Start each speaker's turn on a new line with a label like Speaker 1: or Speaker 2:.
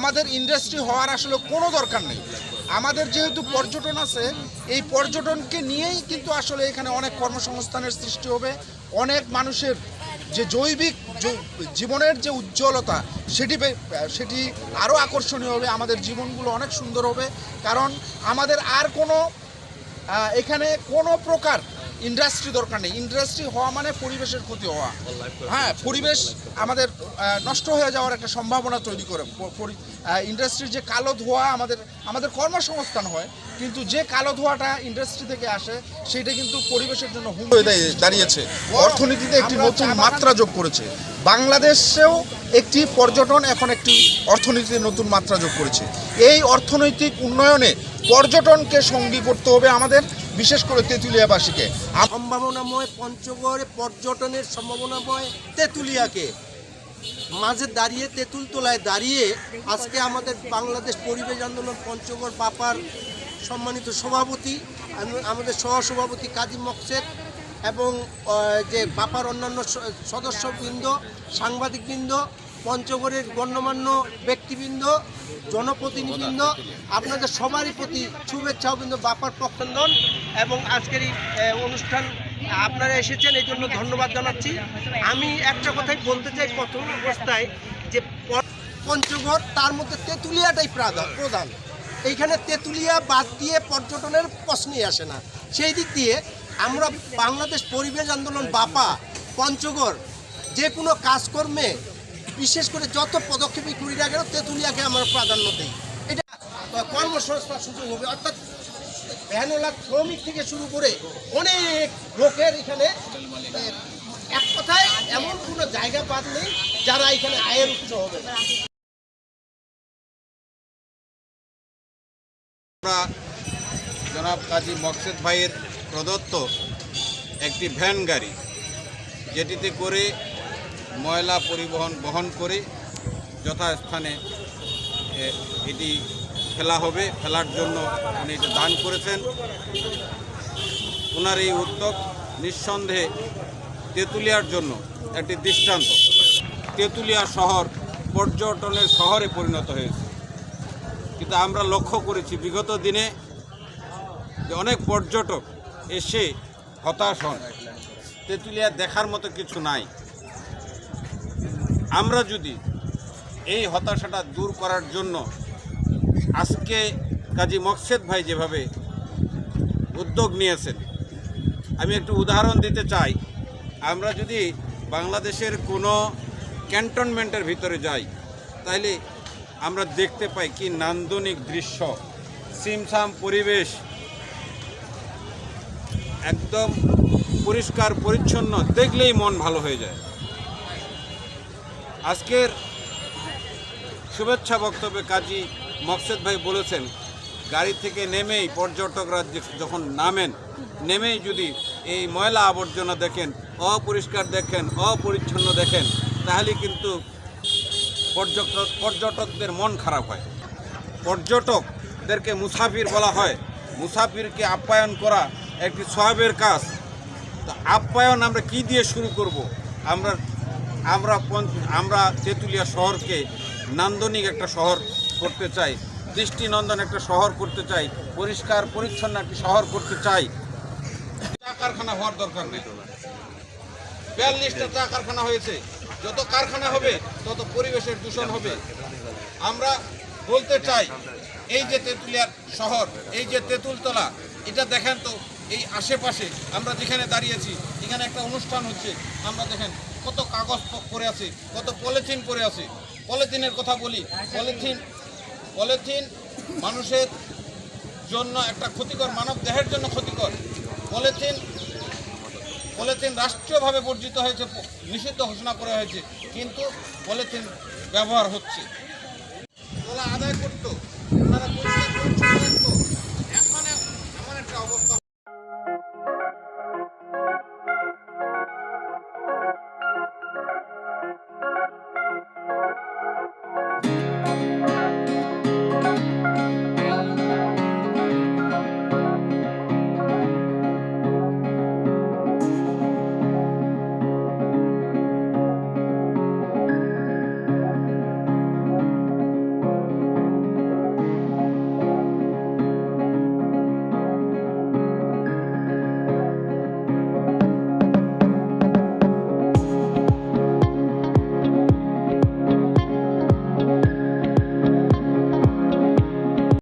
Speaker 1: আমাদের ইন্ডাস্ট্রি হওয়ার আসলে কোনো দরকার নেই। আমাদের যেহেতু পর্যটন আছে, এই পর্যটনকে নিয়েই কিন্তু আসলে এখানে অনেক কর্মসংস্থানের সৃষ্টি হবে, অনেক মানুষের যে জৈবিক জীবনের যে উজ্জ্বলতা সেটি আরও আকর্ষণীয় হবে, আমাদের জীবনগুলো অনেক সুন্দর হবে। কারণ আমাদের আর কোনো এখানে কোনো প্রকার ইন্ডাস্ট্রি দরকার নেই। ইন্ডাস্ট্রি হওয়া মানে পরিবেশের ক্ষতি হওয়া, হ্যাঁ, পরিবেশ আমাদের নষ্ট হয়ে যাওয়ার একটা সম্ভাবনা তৈরি করে। ইন্ডাস্ট্রির যে কালো ধোঁয়া আমাদের কর্মসংস্থান হয়, কিন্তু যে কালো ধোঁয়াটা ইন্ডাস্ট্রি থেকে আসে সেটা কিন্তু পরিবেশের জন্য হুমকি হয়ে দাঁড়িয়েছে, অর্থনীতিতে একটি নতুন মাত্রা যোগ করেছে। বাংলাদেশেও একটি পর্যটন এখন একটি অর্থনীতিতে নতুন মাত্রা যোগ করেছে। এই অর্থনৈতিক উন্নয়নে পর্যটনকে সঙ্গী করতে হবে আমাদের, বিশেষ করে তেঁতুলিয়াবাসীকে।
Speaker 2: সম্ভাবনাময় পঞ্চগড়ে পর্যটনের সম্ভাবনাময় তেঁতুলিয়াকে মাঝে দাঁড়িয়ে, তেঁতুলতলায় দাঁড়িয়ে আজকে আমাদের বাংলাদেশ পরিবেশ আন্দোলন পঞ্চগড় বাপার সম্মানিত সভাপতি, আমাদের সহসভাপতি কাজী মকসেদ এবং যে বাপার অন্যান্য সদস্যবৃন্দ, সাংবাদিকবৃন্দ, পঞ্চগড়ের গণ্যমান্য ব্যক্তিবৃন্দ, জনপ্রতিনিধিবৃন্দ, আপনাদের সবারই প্রতি শুভেচ্ছা অভিনন্দন, বাপার পক্ষান্দন। এবং আজকের এই অনুষ্ঠান আপনারা এসেছেন, এই জন্য ধন্যবাদ জানাচ্ছি। আমি একটা কথাই বলতে চাই প্রথম অবস্থায়, যে পঞ্চগড় তার মধ্যে তেঁতুলিয়াটাই প্রধান। এইখানে তেঁতুলিয়া বাদ দিয়ে পর্যটনের প্রশ্নই আসে না। সেই দিক দিয়ে আমরা বাংলাদেশ পরিবেশ আন্দোলন বাপা পঞ্চগড় যে কোনো কাজকর্মে, বিশেষ করে যত পদক্ষেপই করি না কেন, তেঁতুলিয়াকে আমরা প্রাধান্য দিই। এটা কর্মসংস্থান সুযোগ হবে, অর্থাৎ ভ্যানওয়ালা শ্রমিক থেকে শুরু করে অনেক লোকের এখানে, এক কথায় এমন কোনো জায়গা বাদ নেই যারা এখানে আয়ের উৎস হবে।
Speaker 3: আমরা জনাব কাজী মকসেদ ভাইয়ের প্রদত্ত একটি ভ্যান গাড়ি, যেটিতে করে ময়লা পরিবহন বহন করে যথাস্থানে এটি ফেলা হবে, ফেলার জন্য উনি এটা দান করেছেন। ওনার এই উদ্যোগ নিঃসন্দেহে তেঁতুলিয়ার জন্য একটি দৃষ্টান্ত। তেঁতুলিয়া শহর পর্যটনের শহরে পরিণত হয়েছে, কিন্তু আমরা লক্ষ্য করেছি বিগত দিনে যে অনেক পর্যটক এসে হতাশ হন, তেঁতুলিয়া দেখার মতো কিছু নাই। আমরা যদি এই হতাশাটা দূর করার জন্য আজকে কাজী মকসেদ ভাই যেভাবে উদ্যোগ নিয়েছেন, আমি একটু উদাহরণ দিতে চাই। আমরা যদি বাংলাদেশের কোনো ক্যান্টনমেন্টের ভিতরে যাই, তাহলে আমরা দেখতে পাই কি নান্দনিক দৃশ্য, ছিমছাম পরিবেশ, একদম পরিষ্কার পরিচ্ছন্ন, দেখলেই মন ভালো হয়ে যায়। আজকের শুভেচ্ছা বক্তব্যে কাজী মকসেদ ভাই বলেছেন, গাড়ি থেকে নেমেই পর্যটকরা যখন নামেন, নেমেই যদি এই ময়লা আবর্জনা দেখেন, অপরিষ্কার দেখেন, অপরিচ্ছন্ন দেখেন, তাহলে কিন্তু পর্যটকদের মন খারাপ হয়। পর্যটকদেরকে মুসাফির বলা হয়, মুসাফিরকে আপ্যায়ন করা একটি সওয়াবের কাজ। তো আপ্যায়ন আমরা কি দিয়ে শুরু করব? আমরা তেঁতুলিয়া শহরকে নান্দনিক একটা শহর করতে চাই, দৃষ্টিনন্দন একটা শহর করতে চাই, পরিষ্কার পরিচ্ছন্ন একটি শহর করতে চাই। চা কারখানা হওয়ার দরকার নেই। 42টা চা কারখানা হয়েছে, যত কারখানা হবে তত পরিবেশের দূষণ হবে। আমরা বলতে চাই, এই যে তেঁতুলিয়ার শহর, এই যে তেঁতুলতলা, এটা দেখেন তো, এই আশেপাশে আমরা যেখানে দাঁড়িয়েছি, এখানে একটা অনুষ্ঠান হচ্ছে, আমরা দেখেন কত কাগজ পড়ে আছে, কত পলিথিন পড়ে আছে। পলিথিনের কথা বলি, পলিথিন মানুষের জন্য একটা ক্ষতিকর, মানব দেহের জন্য ক্ষতিকর। পলিথিন রাষ্ট্রীয়ভাবে বর্জিত হয়েছে, নিষিদ্ধ ঘোষণা করা হয়েছে, কিন্তু পলিথিন ব্যবহার হচ্ছে। তোলা আদায় করতো